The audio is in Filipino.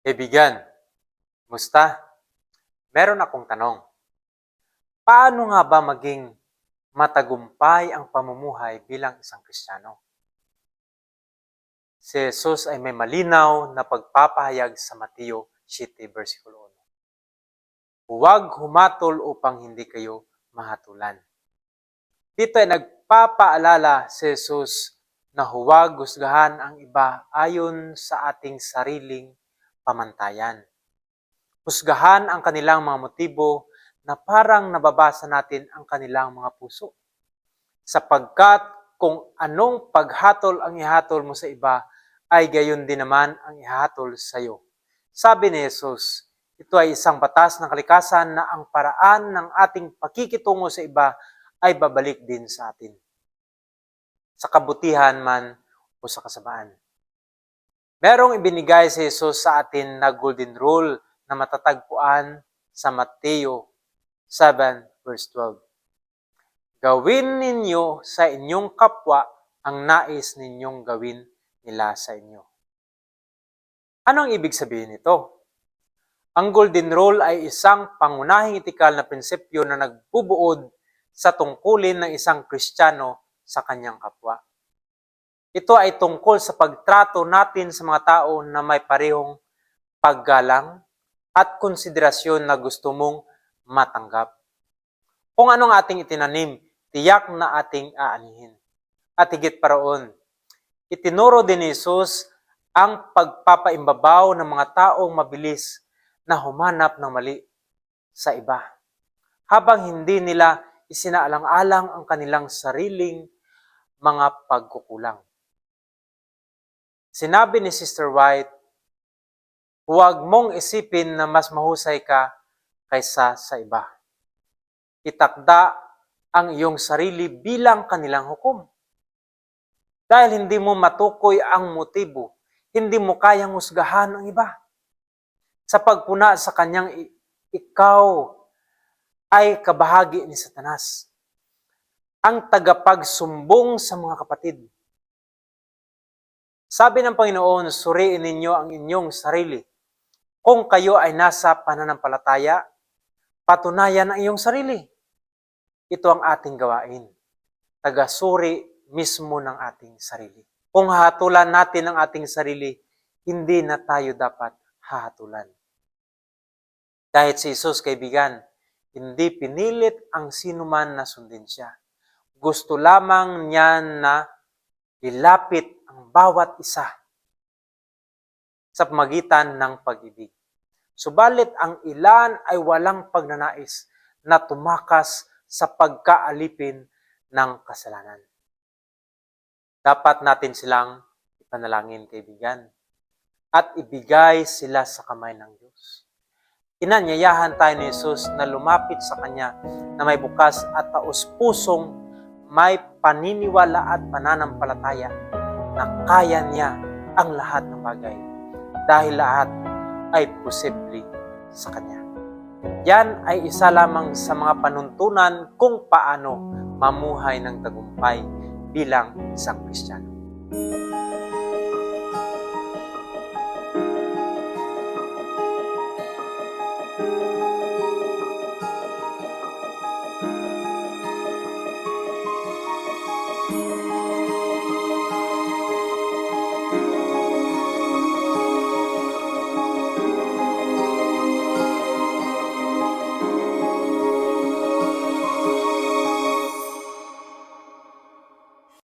Kaibigan, musta? Meron akong tanong. Paano nga ba maging matagumpay ang pamumuhay bilang isang Kristiyano? Si Jesus ay may malinaw na pagpapahayag sa Mateo 7, versikulo 1. Huwag humatol upang hindi kayo mahatulan. Dito ay nagpapaalala si Jesus na huwag husgahan ang iba ayon sa ating sariling pamantayan. Husgahan ang kanilang mga motibo na parang nababasa natin ang kanilang mga puso. Sapagkat kung anong paghatol ang ihatol mo sa iba, ay gayon din naman ang ihatol sa iyo. Sabi ni Jesus, ito ay isang batas ng kalikasan na ang paraan ng ating pakikitungo sa iba ay babalik din sa atin. Sa kabutihan man o sa kasamaan. Merong ibinigay si Jesus sa atin na golden rule na matatagpuan sa Mateo 7, verse 12. Gawin ninyo sa inyong kapwa ang nais ninyong gawin nila sa inyo. Anong ibig sabihin nito? Ang golden rule ay isang pangunahing etikal na prinsipyo na nagbubuod sa tungkulin ng isang Kristiyano sa kanyang kapwa. Ito ay tungkol sa pagtrato natin sa mga tao na may parehong paggalang at konsiderasyon na gusto mong matanggap. Kung anong ating itinanim, tiyak na ating aanihin. At higit pa roon, itinuro din ni Jesus ang pagpapaimbabaw ng mga taong mabilis na humanap ng mali sa iba, habang hindi nila isinaalang-alang ang kanilang sariling mga pagkukulang. Sinabi ni Sister White, huwag mong isipin na mas mahusay ka kaysa sa iba. Itakda ang iyong sarili bilang kanilang hukom. Dahil hindi mo matukoy ang motibo, hindi mo kayang husgahan ang iba. Sa pagpuna sa kanyang ikaw ay kabahagi ni Satanas, ang tagapagsumbong sa mga kapatid. Sabi ng Panginoon, suriin ninyo ang inyong sarili. Kung kayo ay nasa pananampalataya, patunayan ang iyong sarili. Ito ang ating gawain. Tagasuri mismo ng ating sarili. Kung hahatulan natin ang ating sarili, hindi na tayo dapat hahatulan. Kahit si Jesus, kaibigan, hindi pinilit ang sinuman na sundin siya. Gusto lamang niya na ilapit ang bawat isa sa pamagitan ng pag-ibig. Subalit ang ilan ay walang pagnanais na tumakas sa pagkaalipin ng kasalanan. Dapat natin silang ipanalangin, kaibigan, at ibigay sila sa kamay ng Diyos. Inanyayahan tayo ni Jesus na lumapit sa Kanya na may bukas at taos-pusong may paniniwala at pananampalataya na kaya niya ang lahat ng bagay dahil lahat ay posible sa Kanya. Yan ay isa lamang sa mga panuntunan kung paano mamuhay ng tagumpay bilang isang Kristiyano.